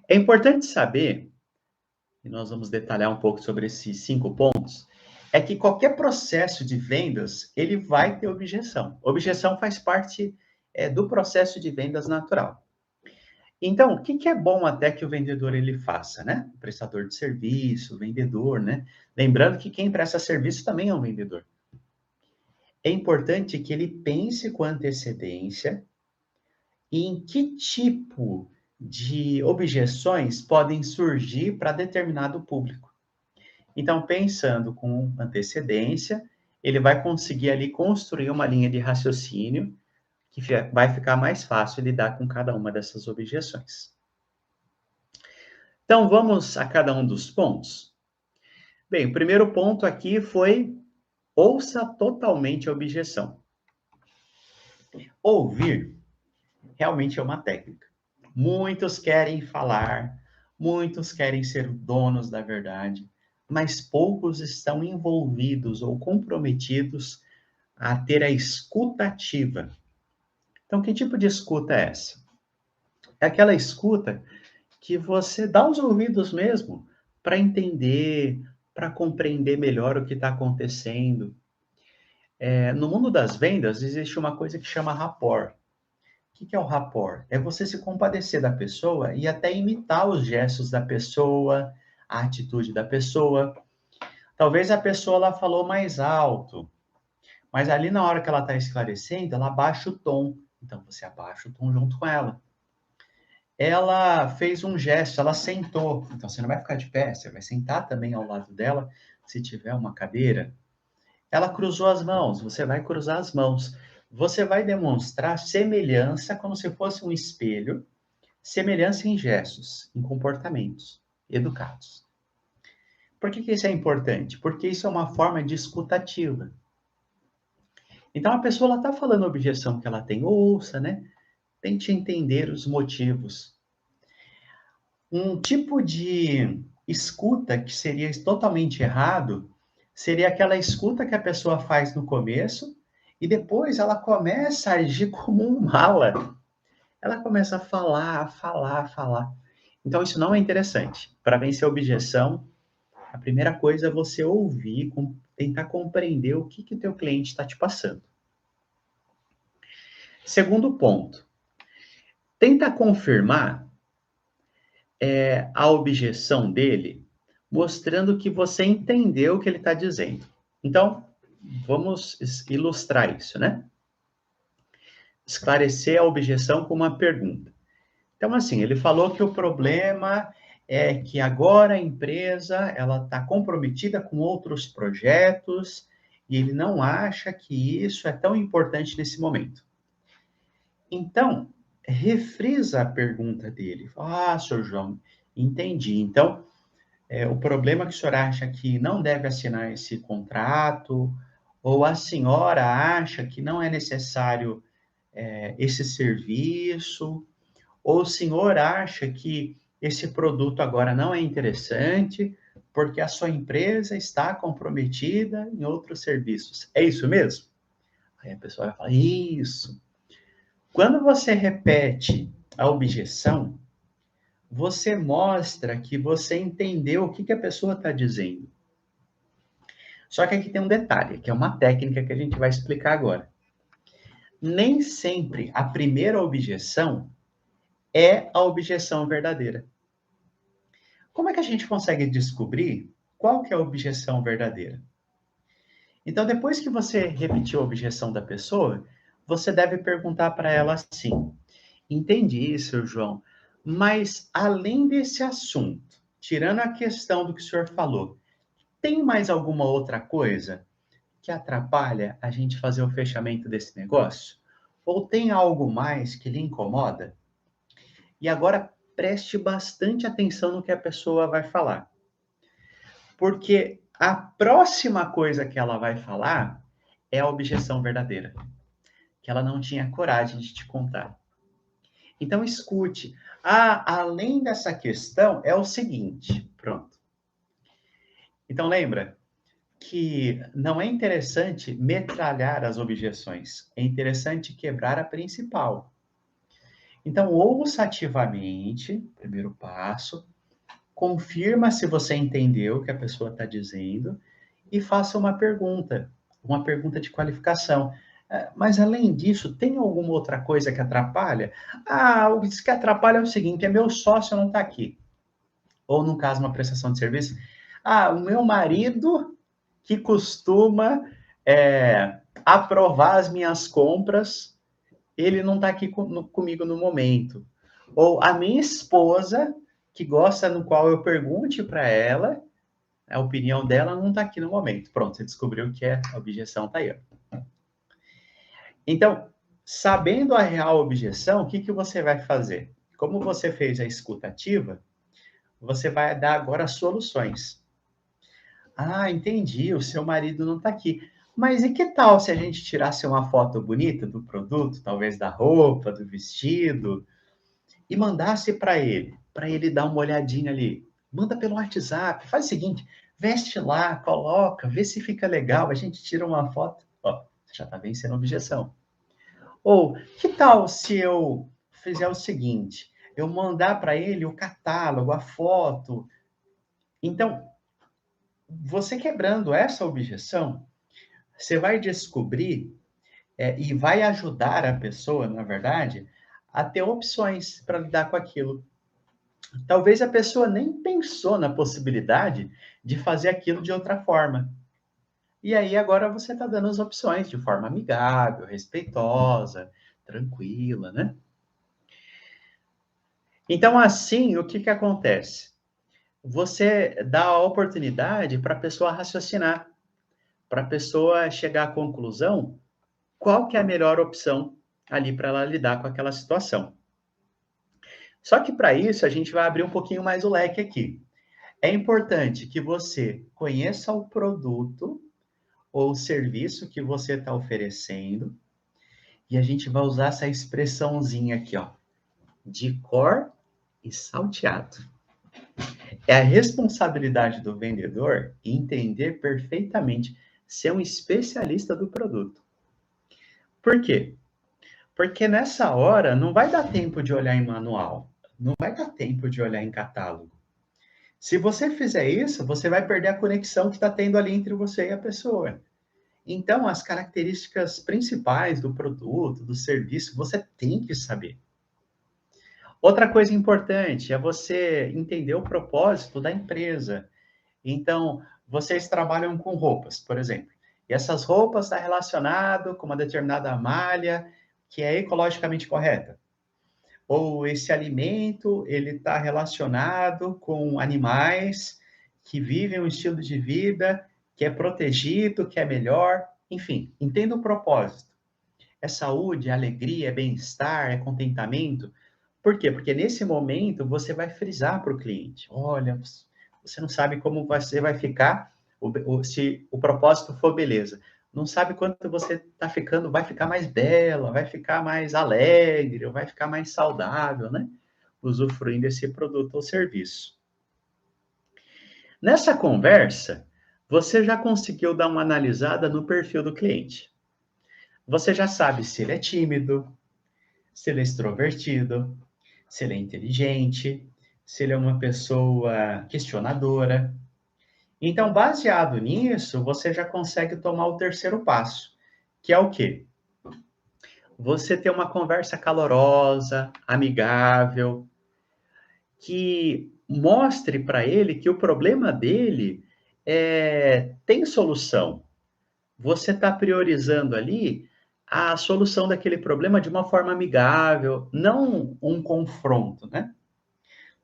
É importante saber, e nós vamos detalhar um pouco sobre esses 5 pontos, é que qualquer processo de vendas, ele vai ter objeção. Objeção faz parte, do processo de vendas natural. Então, o que que é bom até que o vendedor ele faça, né? O prestador de serviço, o vendedor, né? Lembrando que quem presta serviço também é um vendedor. É importante que ele pense com antecedência em que tipo de objeções podem surgir para determinado público. Então, pensando com antecedência, ele vai conseguir ali construir uma linha de raciocínio que vai ficar mais fácil lidar com cada uma dessas objeções. Então, vamos a cada um dos pontos? Bem, o primeiro ponto aqui foi ouça totalmente a objeção. Ouvir realmente é uma técnica. Muitos querem falar, muitos querem ser donos da verdade, mas poucos estão envolvidos ou comprometidos a ter a escuta ativa. Então, que tipo de escuta é essa? É aquela escuta que você dá os ouvidos mesmo para entender, para compreender melhor o que está acontecendo. No mundo das vendas, existe uma coisa que chama rapport. O que é o rapport? É você se compadecer da pessoa e até imitar os gestos da pessoa, a atitude da pessoa. Talvez a pessoa ela falou mais alto, mas ali na hora que ela está esclarecendo, ela abaixa o tom. Então você abaixa o tom junto com ela. Ela fez um gesto, ela sentou. Então você não vai ficar de pé, você vai sentar também ao lado dela, se tiver uma cadeira. Ela cruzou as mãos, você vai cruzar as mãos. Você vai demonstrar semelhança como se fosse um espelho, semelhança em gestos, em comportamentos educados. Por que isso é importante? Porque isso é uma forma de escutativa. Então a pessoa está falando a objeção que ela tem, ouça, né? Tente entender os motivos. Um tipo de escuta que seria totalmente errado seria aquela escuta que a pessoa faz no começo e depois ela começa a agir como um mala. Ela começa a falar, falar, falar. Então isso não é interessante. Para vencer a objeção, a primeira coisa é você ouvir, tentar compreender o que o teu cliente está te passando. Segundo ponto, tenta confirmar a objeção dele, mostrando que você entendeu o que ele está dizendo. Então, vamos ilustrar isso, né? Esclarecer a objeção com uma pergunta. Então, assim, ele falou que o problema é que agora a empresa ela está comprometida com outros projetos e ele não acha que isso é tão importante nesse momento. Então, refrisa a pergunta dele. Ah, senhor João, entendi. Então, o problema que o senhor acha que não deve assinar esse contrato, ou a senhora acha que não é necessário esse serviço, ou o senhor acha que esse produto agora não é interessante, porque a sua empresa está comprometida em outros serviços. É isso mesmo? Aí a pessoa vai falar, isso. Quando você repete a objeção, você mostra que você entendeu o que a pessoa está dizendo. Só que aqui tem um detalhe, que é uma técnica que a gente vai explicar agora. Nem sempre a primeira objeção é a objeção verdadeira. Como é que a gente consegue descobrir qual que é a objeção verdadeira? Então, depois que você repetiu a objeção da pessoa, você deve perguntar para ela assim: entendi, seu João, mas além desse assunto, tirando a questão do que o senhor falou, tem mais alguma outra coisa que atrapalha a gente fazer o fechamento desse negócio? Ou tem algo mais que lhe incomoda? E agora preste bastante atenção no que a pessoa vai falar. Porque a próxima coisa que ela vai falar é a objeção verdadeira, que ela não tinha coragem de te contar. Então escute. Ah, além dessa questão, é o seguinte, pronto. Então lembra que não é interessante metralhar as objeções, é interessante quebrar a principal. Então, ouça ativamente, primeiro passo, confirma se você entendeu o que a pessoa está dizendo e faça uma pergunta de qualificação. Mas, além disso, tem alguma outra coisa que atrapalha? Ah, o que atrapalha é o seguinte, é meu sócio não está aqui. Ou, no caso, uma prestação de serviço. Ah, o meu marido que costuma aprovar as minhas compras, ele não está aqui comigo no momento. Ou a minha esposa, que gosta no qual eu pergunte para ela, a opinião dela não está aqui no momento. Pronto, você descobriu que a objeção está aí. Então, sabendo a real objeção, o que, que você vai fazer? Como você fez a escuta ativa, você vai dar agora soluções. Ah, entendi, o seu marido não está aqui. Mas e que tal se a gente tirasse uma foto bonita do produto, talvez da roupa, do vestido, e mandasse para ele dar uma olhadinha ali? Manda pelo WhatsApp, faz o seguinte, veste lá, coloca, vê se fica legal, a gente tira uma foto. Ó, você já está vencendo a objeção. Ou, que tal se eu fizer o seguinte, eu mandar para ele o catálogo, a foto. Então, você quebrando essa objeção, você vai descobrir e vai ajudar a pessoa, na verdade, a ter opções para lidar com aquilo. Talvez a pessoa nem pensou na possibilidade de fazer aquilo de outra forma. E aí agora você está dando as opções de forma amigável, respeitosa, tranquila, né? Então, assim, o que que acontece? Você dá a oportunidade para a pessoa raciocinar, para a pessoa chegar à conclusão qual que é a melhor opção ali para ela lidar com aquela situação. Só que para isso a gente vai abrir um pouquinho mais o leque aqui. É importante que você conheça o produto ou o serviço que você está oferecendo e a gente vai usar essa expressãozinha aqui, ó, de cor e salteado. É a responsabilidade do vendedor entender perfeitamente, ser um especialista do produto. Por quê? Porque nessa hora não vai dar tempo de olhar em manual, não vai dar tempo de olhar em catálogo. Se você fizer isso, você vai perder a conexão que está tendo ali entre você e a pessoa. Então, as características principais do produto, do serviço, você tem que saber. Outra coisa importante é você entender o propósito da empresa. Então, vocês trabalham com roupas, por exemplo, e essas roupas estão relacionadas com uma determinada malha que é ecologicamente correta. Ou esse alimento, ele está relacionado com animais que vivem um estilo de vida que é protegido, que é melhor. Enfim, entenda o propósito. É saúde, é alegria, é bem-estar, é contentamento. Por quê? Porque nesse momento você vai frisar para o cliente. Olha, você não sabe como você vai ficar se o propósito for beleza. Não sabe quanto você está ficando, vai ficar mais bela, vai ficar mais alegre, vai ficar mais saudável, né? Usufruindo desse produto ou serviço. Nessa conversa, você já conseguiu dar uma analisada no perfil do cliente. Você já sabe se ele é tímido, se ele é extrovertido, se ele é inteligente, se ele é uma pessoa questionadora. Então, baseado nisso, você já consegue tomar o terceiro passo, que é o quê? Você ter uma conversa calorosa, amigável, que mostre para ele que o problema dele tem solução. Você está priorizando ali a solução daquele problema de uma forma amigável, não um confronto, né?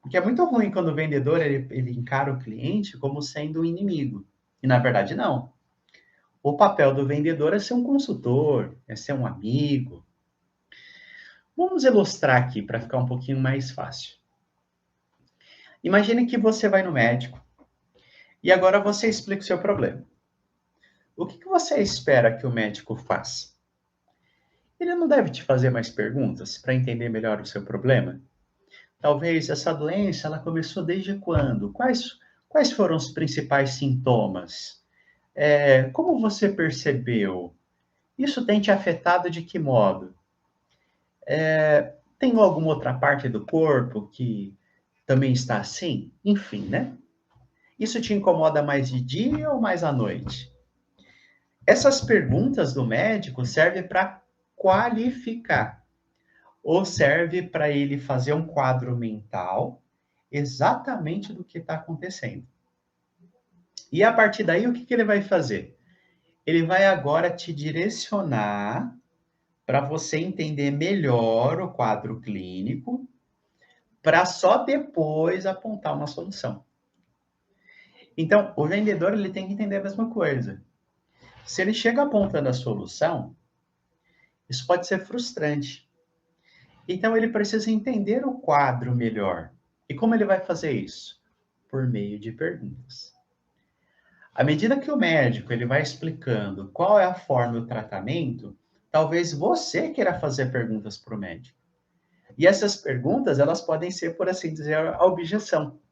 Porque é muito ruim quando o vendedor ele encara o cliente como sendo um inimigo. E na verdade, não. O papel do vendedor é ser um consultor, é ser um amigo. Vamos ilustrar aqui para ficar um pouquinho mais fácil. Imagine que você vai no médico e agora você explica o seu problema. O que você espera que o médico faça? Ele não deve te fazer mais perguntas para entender melhor o seu problema? Talvez essa doença ela começou desde quando? Quais foram os principais sintomas? Como você percebeu? Isso tem te afetado de que modo? Tem alguma outra parte do corpo que também está assim? Enfim, né? Isso te incomoda mais de dia ou mais à noite? Essas perguntas do médico servem para qualificar, ou serve para ele fazer um quadro mental exatamente do que está acontecendo. E a partir daí, o que, que ele vai fazer? Ele vai agora te direcionar para você entender melhor o quadro clínico, para só depois apontar uma solução. Então, o vendedor ele tem que entender a mesma coisa. Se ele chega apontando a solução, isso pode ser frustrante. Então, ele precisa entender o quadro melhor. E como ele vai fazer isso? Por meio de perguntas. À medida que o médico ele vai explicando qual é a forma do tratamento, talvez você queira fazer perguntas para o médico. E essas perguntas, elas podem ser, por assim dizer, a objeção.